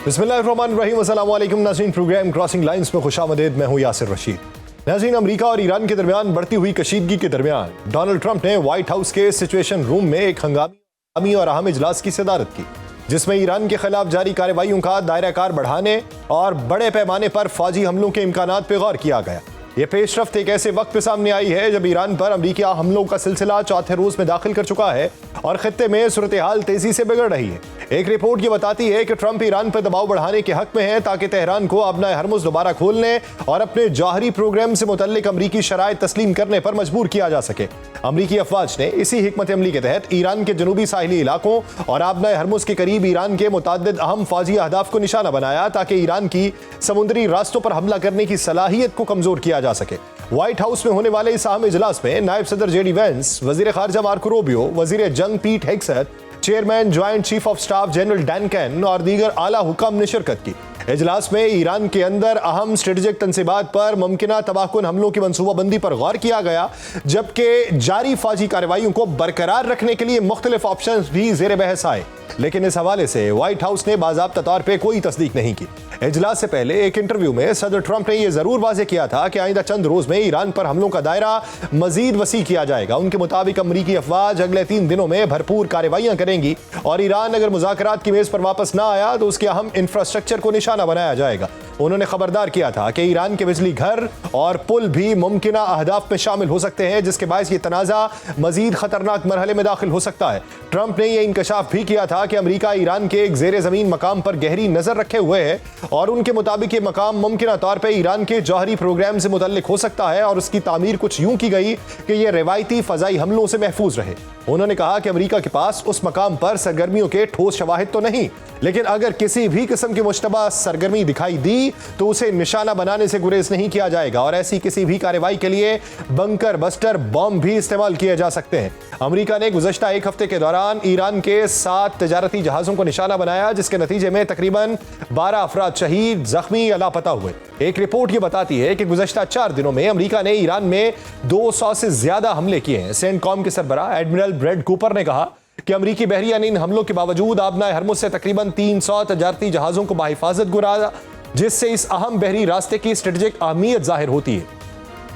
बिस्मिल्लाहिर्रहमानिर्रहीम, अस्सलाम वालेकुम नाज़रीन। प्रोग्राम क्रॉसिंग लाइंस में खुशामदीद। मैं हूं यासिर रशीद। नाज़रीन, अमेरिका और ईरान के दरमियान बढ़ती हुई कशीदगी के दरमियान डोनाल्ड ट्रंप ने व्हाइट हाउस के सिचुएशन रूम में एक हंगामी और अहम इजलास की सदारत की, जिसमें ईरान के खिलाफ जारी कार्रवाइयों का दायरा कार बढ़ाने और बड़े पैमाने पर फौजी हमलों के इम्कानात पर गौर किया गया। ये पेशरफ्त एक ऐसे वक्त पे सामने आई है जब ईरान पर अमेरिकी हमलों का सिलसिला चौथे रोज में दाखिल कर चुका है और खित्ते में सूरत हाल तेजी से बिगड़ रही है। एक रिपोर्ट ये बताती है कि ट्रंप ईरान पर दबाव बढ़ाने के हक में है ताकि तेहरान को अपना हरमुज़ दोबारा खोलने और अपने जौहरी प्रोग्राम से मुतल्लिक अमरीकी शराइत तस्लीम करने पर मजबूर किया जा सके। अमरीकी अफवाज ने इसी हिकमत अमली के तहत ईरान के जनूबी साहिली इलाकों और आबना हरमुज़ के करीब ईरान के मुतअद्दिद अहम फौजी अहदाफ को निशाना बनाया ताकि ईरान की समुद्री रास्तों पर हमला करने की सलाहियत को कमजोर किया जा सके। व्हाइट हाउस में होने वाले इस अहम इजलास में नायब सदर जेडी वेंस, वजीर खारजा मार्को रूबियो, वजीर जंग Pete Hegseth, chairman joint chief of staff general Dan Caine और दीगर आला हुकाम ने शिरकत की। इजलास में ईरान के अंदर अहम स्ट्रेटेजिक तंसीबात पर मुमकिना तबाहकुन हमलों की मनसूबाबंदी पर गौर किया गया, जबकि जारी फौजी कार्रवाइयों को बरकरार रखने के लिए मुख्तलिफ ऑप्शन भी जेर बहस आए, लेकिन इस हवाले से व्हाइट हाउस ने बाज़ाब्ता तौर पर कोई तस्दीक नहीं की। इजलास से पहले एक इंटरव्यू में सदर ट्रंप ने यह जरूर वाज़ेह किया था कि आइंदा चंद रोज में ईरान पर हमलों का दायरा मजीद वसी किया जाएगा। उनके मुताबिक अमरीकी अफवाज अगले 3 दिनों में भरपूर कार्रवाइयां करेंगी और ईरान अगर मुज़ाकरात की मेज पर वापस ना आया तो उसके अहम इंफ्रास्ट्रक्चर को निशाना बनाया जाएगा। उन्होंने खबरदार किया था कि ईरान के बिजली घर और पुल भी मुमकिना अहदाफ में शामिल हो सकते हैं, जिसके बायस ये तनाज़ा मजीद खतरनाक मरहले में दाखिल हो सकता है। ट्रंप ने यह इंकशाफ भी किया था कि अमरीका ईरान के एक जेर जमीन मकाम पर गहरी नजर रखे हुए है और उनके मुताबिक ये मकाम मुमकिना तौर पर ईरान के जौहरी प्रोग्राम से मुतल्लिक हो सकता है और उसकी तामीर कुछ यूं की गई कि यह रिवायती फजाई हमलों से महफूज रहे। उन्होंने कहा कि अमरीका के पास उस मकाम पर सरगर्मियों के ठोस शवाहिद तो नहीं, लेकिन अगर किसी भी किस्म की मुश्तबा सरगर्मी दिखाई दी तो उसे निशाना बनाने से गुरेज नहीं किया जाएगा और ऐसी किसी भी कार्रवाई के लिए बंकर बस्टर बॉम्ब भी इस्तेमाल किए जा सकते हैं। अमेरिका ने गुज़श्ता एक हफ्ते के दौरान ईरान के 7 तजारती जहाज़ों को निशाना बनाया, जिसके नतीजे में तकरीबन 12 अफराद शहीद, जख्मी या लापता हुए। एक रिपोर्ट ये बताती है कि गुज़श्ता 4 दिनों में अमेरिका ने ईरान में 200 से ज्यादा हमले किए हैं। सेंटकॉम के सरबराह एडमिरल ब्रेड कूपर ने कहा कि अमरीकी बहरिया ने इन हमलों के बावजूद आबना हरमुज़ से तकरीबन 300 तजारती जहाज़ों को बाहिफाजत गुराया, जिससे इस अहम बहरी रास्ते की स्ट्रेटेजिक अहमियत जाहिर होती है।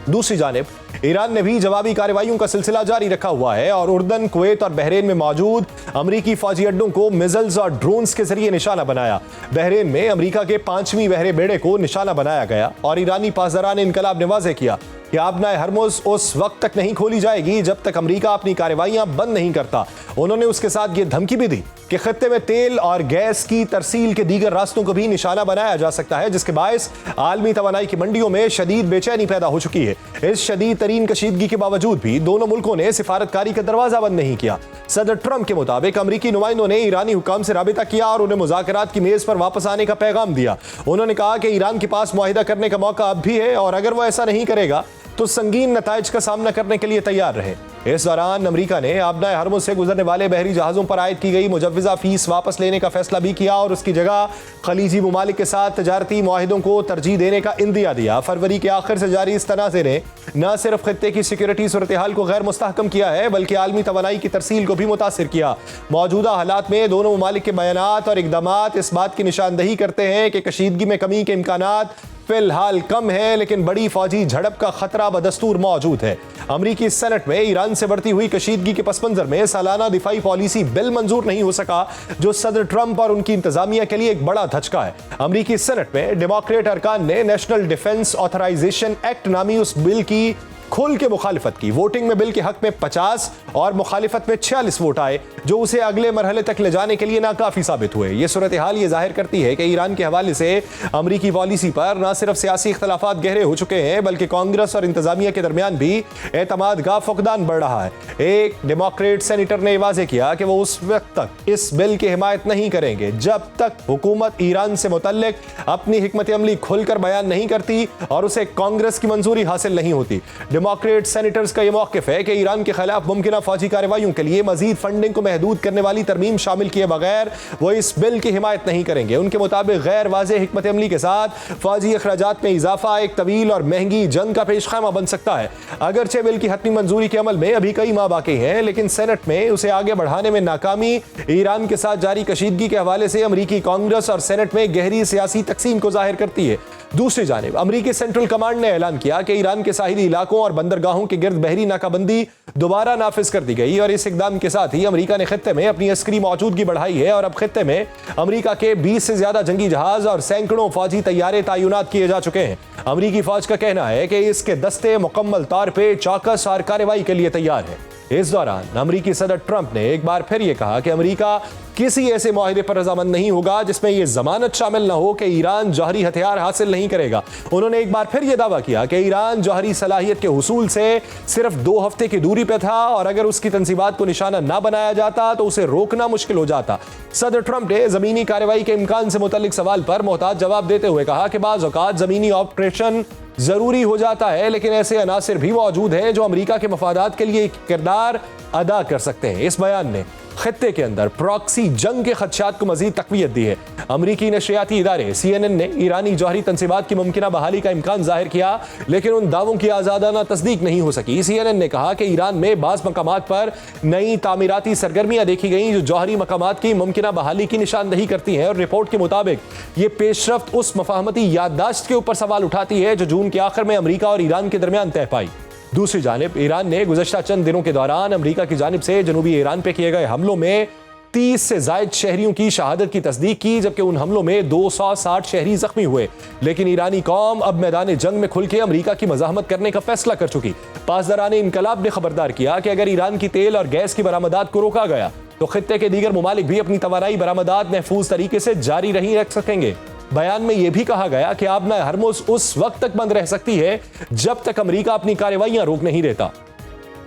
दूसरी जानिब ईरान ने भी जवाबी कार्रवाइयों का सिलसिला जारी रखा हुआ है और उर्दन, कुवैत और बहरेन में मौजूद अमरीकी फौजी अड्डों को मिसाइल्स और ड्रोन्स के जरिए निशाना बनाया। बहरेन में अमरीका के 5वीं बहरे बेड़े को निशाना बनाया गया और ईरानी पासदारान इनकलाब ने वाज़ेह किया कि आबना हरमुज़ उस वक्त तक नहीं खोली जाएगी जब तक अमरीका अपनी कार्रवाइयां बंद नहीं करता। उन्होंने उसके साथ ये धमकी भी दी कि खित्ते में तेल और गैस की तरसील के दीगर रास्तों को भी निशाना बनाया जा सकता है, जिसके बायस आलमी तवानाई की मंडियों में शदीद बेचैनी पैदा हो चुकी है। इस शदीद तरीन कशीदगी के बावजूद भी दोनों मुल्कों ने सिफारतकारी का दरवाजा बंद नहीं किया। सदर ट्रंप के मुताबिक अमरीकी नुमाइंदों ने ईरानी हुकाम से राबिता किया और उन्हें मुज़ाकरात की मेज पर वापस आने का पैगाम दिया। उन्होंने कहा कि ईरान के पास मुआहिदा करने का मौका अब भी है और अगर वो ऐसा नहीं करेगा तो संगीन नताइज का सामना करने के लिए तैयार रहे। इस दौरान अमरीका ने आबना हरमुज़ से गुजरने वाले बहरी जहाज़ों पर आयद की गई मुजव्वज़ा फीस वापस लेने का फैसला भी किया और उसकी जगह खलीजी ममालिक के साथ तजारती मुआहिदों को तरजीह देने का इंदिया दिया। फरवरी के आखिर से जारी इस तनाज़े ने न सिर्फ खित्ते की सिक्योरिटी सूरत हाल को गैर मुस्तहकम किया है, बल्कि आलमी तवानाई की तरसील को भी मुतासिर किया। मौजूदा हालात में दोनों ममालिक के बयानात और इकदामात इस बात की निशानदही करते हैं कि कशीदगी में कमी के इम्कानात फिलहाल कम है, लेकिन बड़ी फौजी झड़प का खतरा बदस्तूर मौजूद है। अमरीकी सेनेट में ईरान से बढ़ती हुई कशीदगी के पस मंजर में सालाना दिफाई पॉलिसी बिल मंजूर नहीं हो सका, जो सदर ट्रंप और उनकी इंतजामिया के लिए एक बड़ा धचका है। अमरीकी सेनेट में डेमोक्रेट अरकान ने नेशनल डिफेंस ऑथराइजेशन एक्ट नामी उस बिल की खुल के मुखालिफत की। वोटिंग में बिल के हक में 50 और मुखालिफत में 46 वोट आए, जो उसे अगले मरहले तक ले जाने के लिए नाकाफी साबित हुए। ये सूरत हाल ये जाहिर करती है कि ईरान के हवाले से अमरीकी पॉलिसी पर न सिर्फ सियासी इख्तलाफात गहरे हो चुके हैं, बल्कि कांग्रेस और इंतजामिया के दरमियान भी एतमाद का फुकदान बढ़ रहा है। एक डेमोक्रेट सेनेटर ने वाज़ेह किया कि वो उस वक्त तक इस बिल की हिमायत नहीं करेंगे जब तक हुकूमत ईरान से मुतल्लिक अपनी हिकमत अमली खुलकर बयान नहीं करती और उसे कांग्रेस की मंजूरी हासिल नहीं होती। डेमोक्रेट सेनेटर्स का यह मौक़िफ़ है कि ईरान के खिलाफ मुमकिन फौजी कार्रवाइयों के लिए मजीद फंडिंग को महदूद करने वाली तरमीम शामिल किए बगैर वो इस बिल की हिमायत नहीं करेंगे। उनके मुताबिक गैर वाज़ेह हिकमत अमली के साथ फौजी अखराजात में इजाफा एक तवील और महंगी जंग का पेशखामा बन सकता है। अगरचे बिल की हतमी मंजूरी के अमल में अभी कई माह बाकी हैं, लेकिन सेनेट में उसे आगे बढ़ाने में नाकामी ईरान के साथ जारी कशीदगी के हवाले से अमरीकी कांग्रेस और सेनेट में गहरी सियासी तकसीम को जाहिर करती है। दूसरी जानिब अमरीकी सेंट्रल कमांड ने ऐलान किया कि ईरान के साहिली इलाकों और बंदरगाहों के गिर्द बहरी नाकाबंदी दोबारा नाफिज कर दी गई और इस इकदाम के साथ ही अमरीका ने खित्ते में अपनी अस्करी मौजूदगी बढ़ाई है और अब खित्ते में अमरीका के 20 से ज्यादा जंगी जहाज और सैकड़ों फौजी तैयारे तैनात किए जा चुके हैं। अमरीकी फौज का कहना है कि इसके दस्ते मुकम्मल तौर पर चौकस और कार्रवाई के लिए तैयार है। इस दौरान अमरीकी सदर ट्रंप ने एक बार फिर यह कहा कि अमरीका किसी ऐसे मुआहदे पर रजामंद नहीं होगा जिसमें यह जमानत शामिल न हो कि ईरान जौहरी हथियार हासिल नहीं करेगा। उन्होंने एक बार फिर यह दावा किया कि ईरान जौहरी सलाहियत के हुसूल से सिर्फ 2 हफ्ते की दूरी पर था और अगर उसकी तंसीबात को निशाना न बनाया जाता तो उसे रोकना मुश्किल हो जाता। सदर ट्रंप ने जमीनी कार्रवाई के इम्कान से मुतल्लिक सवाल पर मोहतात जवाब देते हुए कहा कि बाज़ औक़ात जमीनी ऑपरेशन जरूरी हो जाता है, लेकिन ऐसे अनासिर भी मौजूद हैं जो अमेरिका के मफादात के लिए किरदार अदा कर सकते हैं। इस बयान ने खित्ते के अंदर प्रॉक्सी जंग के खदशात को मजीद तकवीयत दी है। अमरीकी नशरियाती इदारे CNN ने ईरानी जौहरी तंसीबात की मुमकिना बहाली का इम्कान जाहिर किया, लेकिन उन दावों की आज़ादाना तस्दीक नहीं हो सकी। CNN ने कहा कि ईरान में बाज़ मकामात पर नई तामीराती सरगर्मियां देखी गईं जो जौहरी मकामात की मुमकिना बहाली की निशानदही करती हैं और रिपोर्ट के मुताबिक ये पेशरफ्त उस मफाहमती याददाश्त के ऊपर सवाल उठाती है जो जून के आखिर में अमरीका और ईरान के दरमियान तय पाई। दूसरी जानिब ईरान ने गुज़श्ता चंद दिनों के दौरान अमरीका की जानिब से जनूबी ईरान पे किए गए हमलों में 30 से ज़ायद शहरियों की शहादत की तस्दीक की, जबकि उन हमलों में 260 शहरी जख्मी हुए। लेकिन ईरानी कौम अब मैदान जंग में खुल के अमरीका की मज़ाहमत करने का फैसला कर चुकी। पासदारान इनकलाब ने खबरदार किया कि अगर ईरान की तेल और गैस की बरामदात को रोका गया तो खित्ते के दीगर ममालिक भी अपनी तवानाई बरामदात महफूज तरीके से जारी नहीं रख सकेंगे। बयान में यह भी कहा गया कि आबना हरमुज उस वक्त तक बंद रह सकती है जब तक अमेरिका अपनी कार्रवाइयां रोक नहीं देता।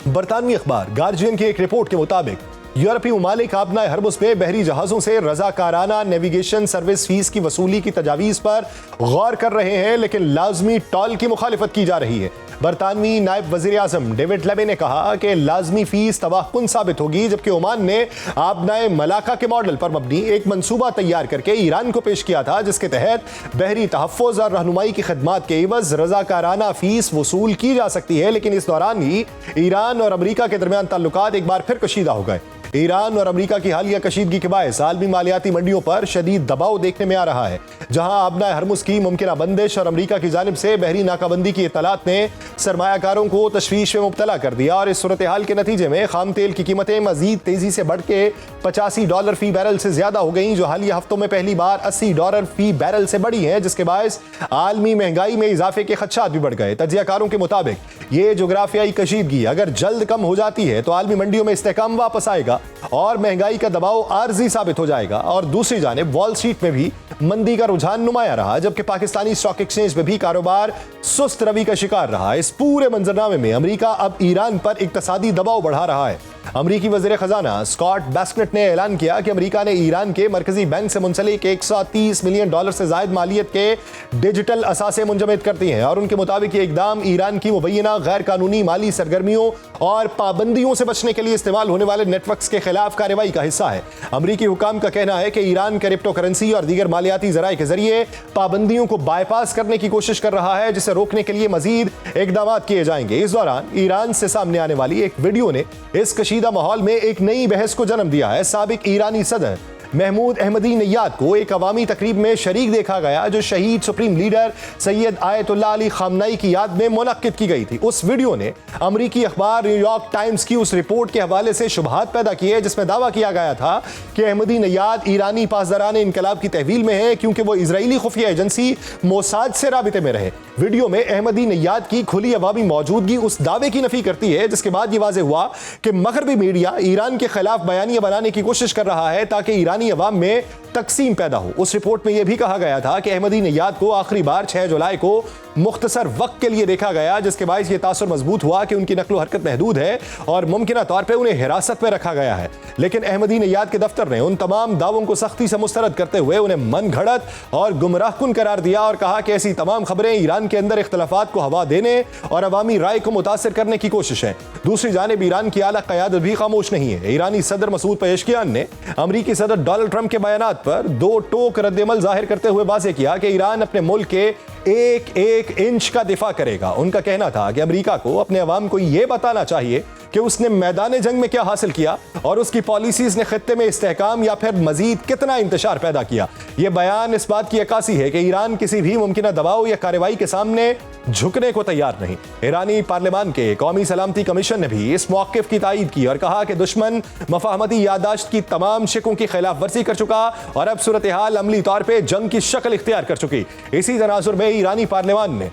बरतानवी अखबार गार्जियन की एक रिपोर्ट के मुताबिक यूरोपीय ममालिक आबना हरमुज पे बहरी जहाजों से रजाकाराना नेविगेशन सर्विस फीस की वसूली की तजावीज पर गौर कर रहे हैं, लेकिन लाजमी टॉल की मुखालिफत की जा रही है। बरतानवी नायब वजीर आजम डेविड लेबे ने कहा कि लाजमी फीस तबाहकुन साबित होगी, जबकि ओमान ने आबनाए मलाका के मॉडल पर मबनी एक मंसूबा तैयार करके ईरान को पेश किया था, जिसके तहत बहरी तहफ़्फ़ुज़ और रहनुमाई की खदमात के एवज रजाकाराना फीस वसूल की जा सकती है। लेकिन इस दौरान ही ईरान और अमरीका के दरमियान ताल्लुकात एक बार फिर कशीदा हो गए। ईरान और अमरीका की हालिया कशीदगी के बायस आलमी मालियाती मंडियों पर शदीद दबाव देखने में आ रहा है, जहां आबना हरमुज की मुमकिना बंदिश और अमरीका की जानिब से बहरी नाकाबंदी की इत्तलात ने सरमायाकारों को तशवीश में मुब्तला कर दिया और इस सूरत हाल के नतीजे में खाम तेल की कीमतें मजीद तेजी से बढ़ के $85 फी बैरल से ज्यादा हो गई, जो हालिया हफ्तों में पहली बार $80 फी बैरल से बढ़ी है, जिसके बायस आलमी महंगाई में इजाफे के खदशात भी बढ़ गए। तजियाकारों के मुताबिक ये जोग्राफियाई कशीदगी अगर जल्द कम हो जाती है तो आलमी मंडियों में इस्तेहकाम वापस आएगा और महंगाई का दबाव आर्जी साबित हो जाएगा। और दूसरी जानिब वॉल स्ट्रीट में भी मंदी का रुझान नुमाया रहा, जबकि पाकिस्तानी स्टॉक एक्सचेंज में भी कारोबार सुस्त रवि का शिकार रहा। इस पूरे मंजरनामे में अमेरिका अब ईरान पर इक्तसादी दबाव बढ़ा रहा है। अमरीकी वज़ीर खजाना स्कॉट बेस्नेट ने ऐलान किया कि अमेरिका ने ईरान के मरकजी बैंक से मुंसलिक $130 मिलियन से जायद मालियत के डिजिटल असासे मुंजमद करती हैं और उनके मुताबिक ये इकदाम ईरान की मुबैना गैर कानूनी माली सरगर्मियों और पाबंदियों से बचने के लिए इस्तेमाल होने वाले नेटवर्क्स के खिलाफ कार्रवाई का हिस्सा है। अमरीकी हुकाम का कहना है कि ईरान क्रिप्टो करेंसी और दीगर मालियाती जराए के जरिए पाबंदियों को बाईपास करने की कोशिश कर रहा है, जिसे रोकने के लिए मजीद इकदाम किए जाएंगे। इस दौरान ईरान से सामने आने वाली एक वीडियो ने इस कशीदा माहौल में एक नई बहस को जन्म दिया है। साबिक ईरानी सदर महमूद अहमदी नैयाद को एक अवामी तकरीब में शरीक देखा गया जो शहीद supreme leader Syed Ayatollah Ali खामनाई की याद में मुनक्किद की गई थी। उस वीडियो ने अमरीकी अखबार न्यूयॉर्क टाइम्स की उस रिपोर्ट के हवाले से शुबहात पैदा किए जिसमें दावा किया गया था कि अहमदी नैयाद ईरानी पासदारान इनकलाब की तहवील में है क्योंकि वो इजरायली खुफिया एजेंसी मोसाद से राबिते में रहे। वीडियो में अहमदी नैयाद की खुली अवामी मौजूदगी उस दावे की नफी करती है, जिसके बाद यह वाज़ेह हुआ कि मगरबी मीडिया ईरान के खिलाफ बयानिया बनाने की कोशिश कर रहा है ताकि ईरानी अवाम में तकसीम पैदा हो। उस रिपोर्ट में यह भी कहा गया था कि अहमदी नैयाद को आखिरी बार 6 जुलाई को मुख्तसर वक्त के लिए देखा गया, जिसके बायस ये तासुर मजबूत हुआ कि उनकी नकलो हरकत महदूद है और मुमकिन तौर पर उन्हें हिरासत में रखा गया है। लेकिन अहमदी नैयाद के दफ्तर ने उन तमाम दावों को सख्ती से मुस्तरद करते हुए उन्हें मन घड़त और गुमराहकुन करार दिया और कहा कि ऐसी तमाम खबरें ईरान के अंदर इख्तलाफात को हवा देने और अवामी राय को मुतासिर करने की कोशिश है। दूसरी जानिब ईरान की आला क़यादत भी खामोश नहीं है। ईरानी सदर मसूद पेशकियान ने अमरीकी सदर डोनाल्ड ट्रंप के बयानात पर दो टोक रद्दअमल जाहिर करते हुए वाज़ेह किया कि ईरान अपने मुल्क के एक एक इंच का दिफा करेगा। उनका कहना था कि अमेरिका को अपने अवाम को यह बताना चाहिए कि उसने मैदान जंग में क्या हासिल किया और उसकी पॉलिसीज ने खित्ते में इस्तेहकाम या फिर मजीद कितना इंतशार पैदा किया। यह बयान इस बात की अक्कासी है कि ईरान किसी भी मुमकिन दबाव या कार्रवाई के सामने झुकने को तैयार नहीं। ईरानी पार्लियामान के कौमी सलामती कमीशन ने भी इस मौक़िफ़ की तायीद की और कहा कि दुश्मन मफाहमती याददाश्त की तमाम शिकों की खिलाफ वर्जी कर चुका और अब सूरत हाल अमली तौर पर जंग की शक्ल इख्तियार कर चुकी। इसी तनाजुर में ईरानी पार्लियामान ने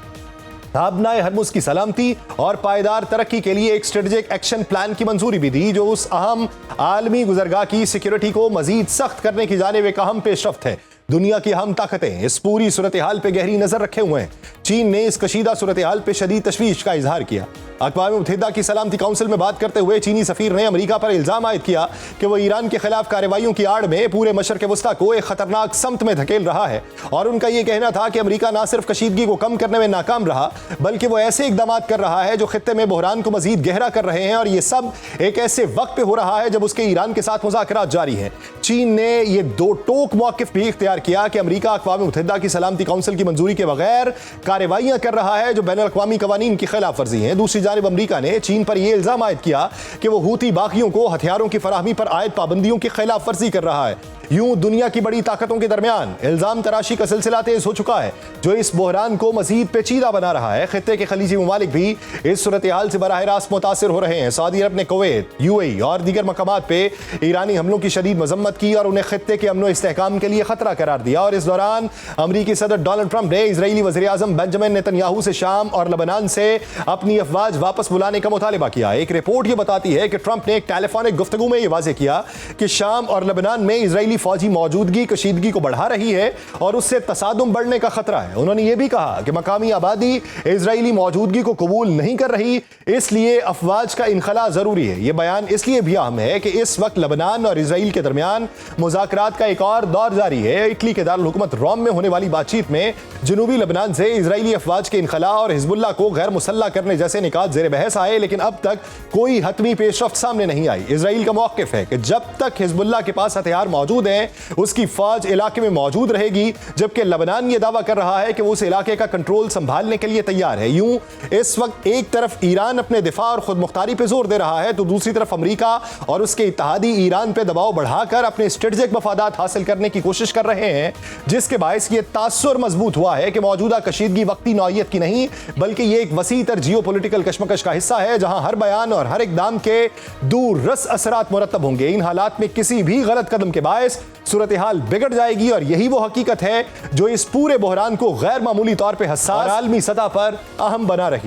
आबनाए हरमुज की सलामती और पायदार तरक्की के लिए एक स्ट्रेटेजिक एक्शन प्लान की मंजूरी भी दी, जो उस अहम आलमी गुजरगाह की सिक्योरिटी को मजीद सख्त करने की जानिब एक अहम पेशरफ्त है। दुनिया की अहम ताकतें इस पूरी सूरत हाल पर गहरी नजर रखे हुए हैं। चीन ने इस कशीदा सूरत हाल पर शदीद तशवीश का इजहार किया। अक़वाम मुत्तहिदा की सलामती काउंसिल में बात करते हुए चीनी सफीर ने अमेरिका पर इल्जाम आयद किया कि वह ईरान के खिलाफ कार्रवाइयों की आड़ में पूरे मशरक़ वस्ता को एक खतरनाक समत में धकेल रहा है। और उनका यह कहना था कि अमेरिका न सिर्फ कशीदगी को कम करने में नाकाम रहा, बल्कि वह ऐसे इक़दाम कर रहा है जो खित्ते में बहरान को मजीद गहरा कर रहे हैं। और यह सब एक ऐसे वक्त पे हो रहा है जब उसके ईरान के साथ मुज़ाकरात जारी हैं। चीन ने यह दो टोक मौक़िफ़ भी इख्तियार किया कि अमेरिका अक़वाम मुत्तहिदा की सलामती काउंसिल की मंजूरी के बगैर कार्रवाइयां कर रहा है जो बैनुल अक़वामी क़वानीन की खिलाफ वर्जी हैं। दूसरी जानिब अमेरिका ने चीन पर यह इल्जाम आयद किया कि वह हूती बागियों को हथियारों की फराहमी पर आयद पाबंदियों की खिलाफ वर्जी कर रहा है। यूं दुनिया की बड़ी ताकतों के दरमियान इल्जाम तराशी का सिलसिला तेज हो चुका है, जो इस बहरान को मजीद पेचीदा बना रहा है। खित्ते के खलीजी ममालिक भी इस सूरत हाल से बराह रास्त मुतासिर हो रहे हैं। सऊदी अरब ने कुवैत, यूएई और दीगर मकामात पे ईरानी हमलों की शदीद मजम्मत की और उन्हें खित्ते के अमन इस्तेहकाम के लिए खतरा करार दिया। और इस दौरान अमरीकी सदर डोनाल्ड ट्रंप ने इजरायली वज़ीर आज़म बेंजामिन नेतन्याहू से शाम और लबनान से अपनी अफवाज वापस बुलाने का मुतालिबा किया। एक रिपोर्ट यह बताती है कि ट्रंप ने एक टेलीफोनिक गुफ्तगू में यह वाज़ेह किया कि शाम और लबनान में इजरायली फौजी मौजूदगी कशीदगी को बढ़ा रही है और उससे तसादुम बढ़ने का खतरा है। उन्होंने यह भी कहा कि मकामी आबादी इजरायली मौजूदगी को कबूल नहीं कर रही, इसलिए अफवाज का इनखला जरूरी है। यह बयान इसलिए भी अहम है कि इस वक्त लबनान और इजराइल के दरमियान मुज़ाकरात का एक और दौर जारी है। इटली के दारुल हुकूमत रोम में होने वाली बातचीत में जनूबी लबनान से इजराइली अफवाज के इनखला और हिजबुल्लाह को गैर मुसल्लह करने जैसे निकात जेर बहस आए, लेकिन अब तक कोई हतमी पेशरफ्त सामने नहीं आई। इजराइल का मौक़िफ़ है कि जब तक हिजबुल्लाह के पास हथियार मौजूद हैं उसकी फौज इलाके में मौजूद रहेगी, जबकि लबनान यह दावा कर रहा है कि वो उस इलाके का कंट्रोल संभालने के लिए तैयार है। यूं इस वक्त एक तरफ ईरान अपने दिफा और खुद मुख्तारी पे जोर दे रहा है, तो दूसरी तरफ अमेरिका और उसके इत्तेहादी ईरान पे दबाव बढ़ाकर अपने स्ट्रेटेजिक मफादात हासिल करने की कोशिश कर रहे हैं, जिसके बायस ये तासुर मजबूत हुआ है कि मौजूदा कशीदगी वक्ती नौइयत की नहीं, बल्कि ये एक वसी तर जियो पोलिटिकल कशमकश का हिस्सा है, जहां हर बयान और हर इकदाम के दूर रस असरात मुरतब होंगे। इन हालात में किसी भी गलत कदम के बायस सूरत हाल बिगड़ जाएगी और यही वो हकीकत है जो इस पूरे बहरान को गैर मामूली तौर पर हसास और आलमी सतह पर अहम बना रही है।